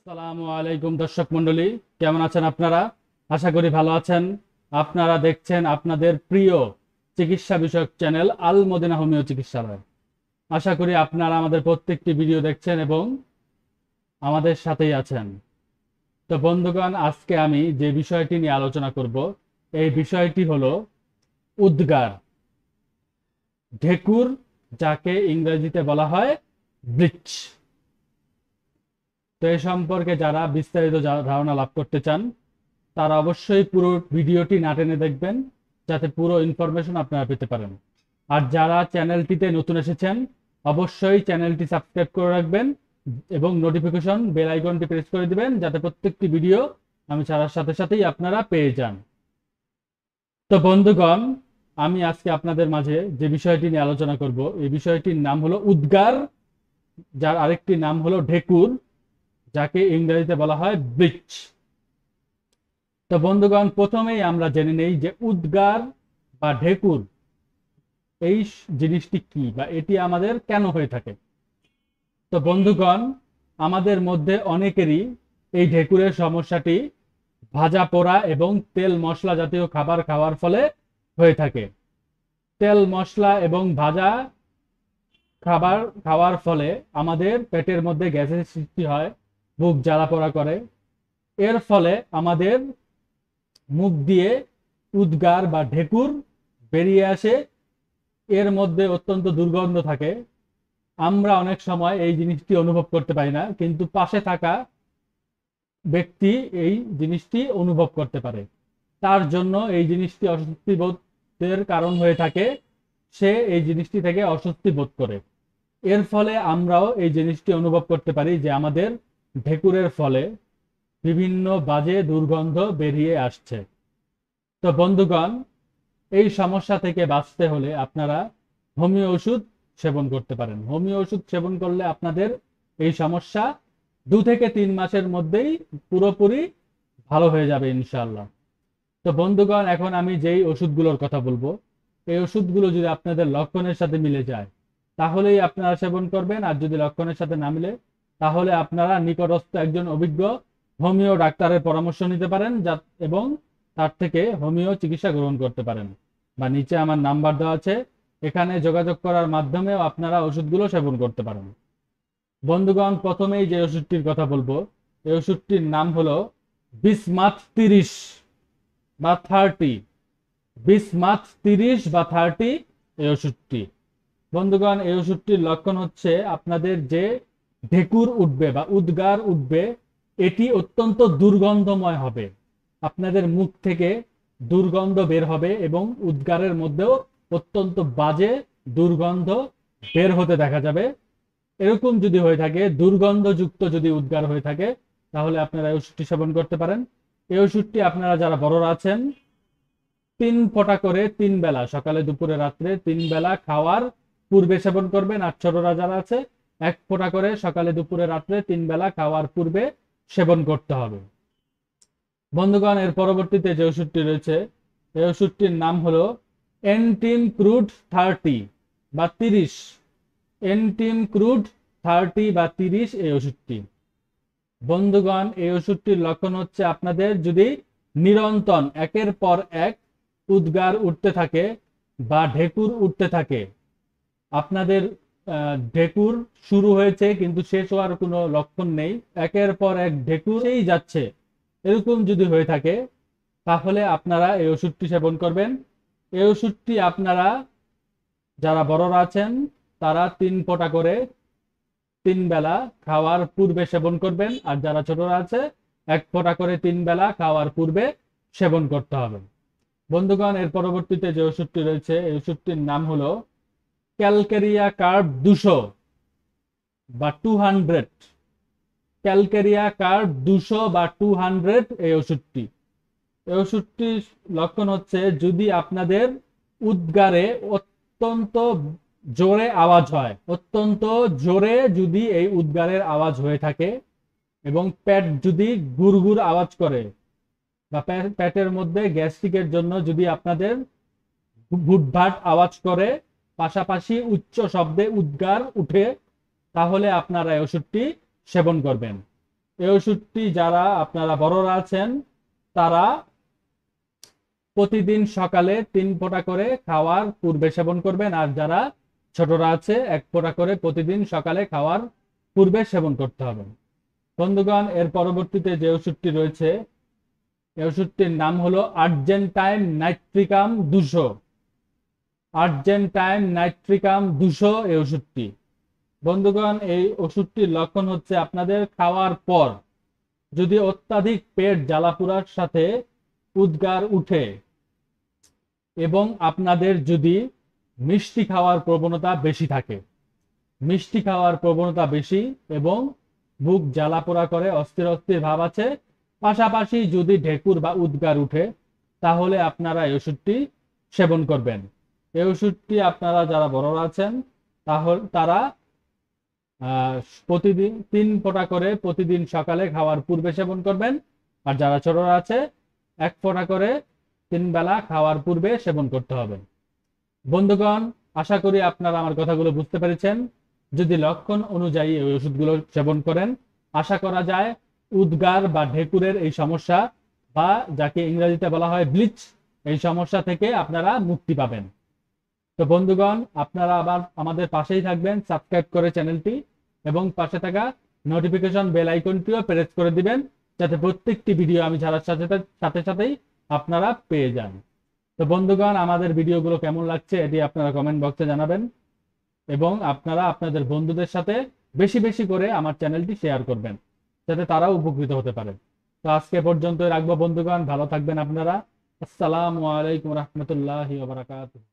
আসসালামু আলাইকুম দর্শক মণ্ডলী, কেমন আছেন আপনারা? আশা করি ভালো আছেন। আপনারা দেখছেন আপনাদের প্রিয় চিকিৎসা বিষয়ক চ্যানেল আল মদিনা হোমিও চিকিৎসালয়। আশা করি আপনারা আমাদের প্রত্যেকটি ভিডিও দেখছেন এবং আমাদের সাথেই আছেন। তো বন্ধুগণ, আজকে আমি যে বিষয়টি নিয়ে আলোচনা করব, এই বিষয়টি হলো উদ্গার, ঢেকুর, যাকে ইংরেজিতে বলা হয় ব্লিচ। তো এ সম্পর্কে যারা বিস্তারিত ধারণা লাভ করতে চান, তারা অবশ্যই পুরো ভিডিওটি না টেনে দেখবেন, যাতে পুরো ইনফরমেশন আপনারা পেতে পারেন। আর যারা চ্যানেলটিতে নতুন এসেছেন, অবশ্যই চ্যানেলটি সাবস্ক্রাইব করে রাখবেন এবং নোটিফিকেশন বেল আইকনটি প্রেস করে দিবেন, যাতে প্রত্যেকটি ভিডিও আমি ছাড়ার সাথে সাথেই আপনারা পেয়ে যান। তো বন্ধুগণ, আমি আজকে আপনাদের মাঝে যে বিষয়টি নিয়ে আলোচনা করব, এই বিষয়টির নাম হলো উদ্গার, যার আরেকটি নাম হলো ঢেকুর, যাকে ইংরেজিতে বলা হয় ব্লিচ। তো বন্ধুগণ, প্রথমেই আমরা জেনে নেই যে উদ্গার বা ঢেকুর এই জিনিসটি কি, বা এটি আমাদের কেন হয়ে থাকে। তো বন্ধুগণ, আমাদের মধ্যে অনেকেরই এই ঢেকুরের সমস্যাটি ভাজা পোড়া এবং তেল মশলা জাতীয় খাবার খাওয়ার ফলে হয়ে থাকে। তেল মশলা এবং ভাজা খাবার খাওয়ার ফলে আমাদের পেটের মধ্যে গ্যাসের সৃষ্টি হয়, বুক জ্বালা পোড়া করে। এর ফলে আমাদের মুখ দিয়ে উদ্গার বা ঢেকুর বেরিয়ে আসে। এর মধ্যে অত্যন্ত দুর্গন্ধ থাকে। আমরা অনেক সময় এই জিনিসটি অনুভব করতে পারি না, কিন্তু পাশে থাকা ব্যক্তি এই জিনিসটি অনুভব করতে পারে। তার জন্য এই জিনিসটি অস্বস্তি বোধের কারণ হয়ে থাকে। সে এই জিনিসটি থেকে অস্বস্তি বোধ করে। এর ফলে আমরাও এই জিনিসটি অনুভব করতে পারি যে আমাদের ঢেকুরের ফলে বিভিন্ন বাজে দুর্গন্ধ বেরিয়ে আসছে। তো বন্ধুগণ, এই সমস্যা থেকে বাঁচতে হলে আপনারা হোমিও ওষুধ সেবন করতে পারেন। হোমিও ওষুধ সেবন করলে আপনাদের এই সমস্যা 2 থেকে 3 মাসের মধ্যেই পুরোপুরি ভালো হয়ে যাবে ইনশাআল্লাহ। তো বন্ধুগণ, এখন আমি যেই ওষুধগুলোর কথা বলবো, এই ওষুধগুলো যদি আপনাদের লক্ষণের সাথে মিলে যায়, তাহলেই আপনারা সেবন করবেন। আর যদি লক্ষণের সাথে না মিলে, তাহলে আপনারা নিকটস্থ একজন অভিজ্ঞ হোমিও ডাক্তারের পরামর্শ নিতে পারেন এবং তার থেকে হোমিও চিকিৎসা গ্রহণ করতে পারেন। বা নিচে আমার নাম্বার দেওয়া আছে, এখানে যোগাযোগ করার মাধ্যমেও আপনারা ওষুধগুলো সেবন করতে পারেন। বন্ধুগণ, প্রথমেই যে ওষুধটির কথা বলবো, এই ওষুধটির নাম হলো বিসমাথ 30 বা 30। বিসমাথ 30 বা 30 এই ওষুধটি। বন্ধুগণ, এই ওষুধটির লক্ষণ হচ্ছে আপনাদের যে ঢেকুর উঠবে বা উদ্গার উঠবে, এটি অত্যন্ত দুর্গন্ধময় হবে। আপনাদের মুখ থেকে দুর্গন্ধ বের হবে এবং উদ্গারের মধ্যেও অত্যন্ত বাজে দুর্গন্ধ বের হতে দেখা যাবে। এরকম যদি হয়ে থাকে, দুর্গন্ধযুক্ত যদি উদ্গার হয়ে থাকে, তাহলে আপনারা এই ওষুধটি সেবন করতে পারেন। এই ওষুধটি আপনারা যারা বড়রা আছেন, 3 ফোঁটা করে 3 বেলা, সকালে দুপুরে রাত্রে 3 বেলা খাওয়ার পূর্বে সেবন করবেন। আর ছোটরা যারা আছে, 1 ফোঁটা করে সকালে দুপুরে রাত্রে 3 বেলা খাওয়ার পূর্বে সেবন করতে হবে। বন্ধুগণ, এর পরবর্তীতে যে ওষুধটি রয়েছে, এই ওষুধটির নাম হলো এন্টিম ক্রুড 30 বা 30। এন্টিম ক্রুড 30 বা 30 এই ওষুধটি। বন্ধুগণ, এই ওষুধটির লক্ষণ হচ্ছে আপনাদের যদি নিরন্তর একের পর এক উদ্গার উঠতে থাকে বা ঢেকুর উঠতে থাকে, আপনাদের ঢেকুর শুরু হয়েছে কিন্তু শেষ হওয়ার কোনো লক্ষণ নেই, একের পর এক ঢেকুরেই যাচ্ছে, এরকম যদি হয়ে থাকে, তাহলে আপনারা এই ওষুধটি সেবন করবেন। এই ওষুধটি আপনারা যারা বড়রা আছেন, তারা 3 ফোঁটা করে 3 বেলা খাওয়ার পূর্বে সেবন করবেন। আর যারা ছোটরা আছে, 1 ফোঁটা করে 3 বেলা খাওয়ার পূর্বে সেবন করতে হবে। বন্ধুগণ, এর পরবর্তীতে যে ওষুধটি রয়েছে, এই ওষুধটির নাম হলো ক্যালকেরিয়া কার্ব 200 বা 200। ক্যালকেরিয়া কার্ব 200 বা 200 এই ওষুধটি। এই ওষুধটির লক্ষণ হচ্ছে যদি আপনাদের উদ্গারে অত্যন্ত জোরে আওয়াজ হয়, অত্যন্ত জোরে যদি এই উদ্গারের আওয়াজ হয়ে থাকে এবং পেট যদি গুড়গুড় আওয়াজ করে, বা পেটের মধ্যে গ্যাস্ট্রিকের জন্য যদি আপনাদের ভুটভাট আওয়াজ করে, পাশাপাশি উচ্চ শব্দে উদ্গার উঠে, তাহলে আপনারা এই ওষুধটি সেবন করবেন। এই ওষুধটি যারা আপনারা বড়রা আছেন তারা প্রতিদিন সকালে 3 ফোঁটা করে খাওয়ার পূর্বে সেবন করবেন, আর যারা ছোটরা আছে 1 ফোঁটা করে প্রতিদিন সকালে খাওয়ার পূর্বে সেবন করতে হবে। বন্ধুগণ, এর পরবর্তীতে যে ওষুধটি রয়েছে এই ওষুধটির নাম হলো আর্জেন্টাইন নাইট্রিকাম 200। আর্জেন্টাইন নাইট্রিকাম 200 এই ওষুধটি। বন্ধুগণ, এই ওষুধটির লক্ষণ হচ্ছে আপনাদের খাওয়ার পর যদি অত্যাধিক পেট জ্বালাপোড়ার সাথে উদ্গার উঠে এবং আপনাদের যদি মিষ্টি খাওয়ার প্রবণতা বেশি থাকে, মিষ্টি খাওয়ার প্রবণতা বেশি এবং বুক জ্বালাপোড়া করে, অস্থির অস্থির ভাব আছে, পাশাপাশি যদি ঢেকুর বা উদ্গার উঠে, তাহলে আপনারা এই ওষুধটি সেবন করবেন। এই ওষুধটি আপনারা যারা বড়রা আছেন তাহলে তারা প্রতিদিন 3 ফোঁটা করে প্রতিদিন সকালে খাওয়ার পূর্বে সেবন করবেন, আর যারা ছোটরা আছে 1 ফোঁটা করে 3 বেলা খাওয়ার পূর্বে সেবন করতে হবে। বন্ধুগণ, আশা করি আপনারা আমার কথাগুলো বুঝতে পেরেছেন। যদি লক্ষণ অনুযায়ী এই ওষুধগুলো সেবন করেন, আশা করা যায় উদ্গার বা ঢেকুরের এই সমস্যা বা যাকে ইংরেজিতে বলা হয় ব্লিচ, এই সমস্যা থেকে আপনারা মুক্তি পাবেন। তো বন্ধুগণ, আপনারা আবার আমাদের পাশেই থাকবেন, সাবস্ক্রাইব করে চ্যানেলটি এবং পাশে থাকা নোটিফিকেশন বেল আইকনটিও প্রেস করে দিবেন, যাতে প্রত্যেকটি ভিডিও আমি ছাড়ার সাথে সাথেই আপনারা পেয়ে যান। তো বন্ধুগণ, আমাদের ভিডিওগুলো কেমন লাগছে এটি আপনারা কমেন্ট বক্সে জানাবেন এবং আপনারা আপনাদের বন্ধুদের সাথে বেশি বেশি করে আমার চ্যানেলটি শেয়ার করবেন, যাতে তারাও উপকৃত হতে পারে। তো আজকে পর্যন্তই রাখবো বন্ধুগণ, ভালো থাকবেন আপনারা। আসসালামু আলাইকুম রহমতুল্লাহি ওয়া বারাকাতুহু।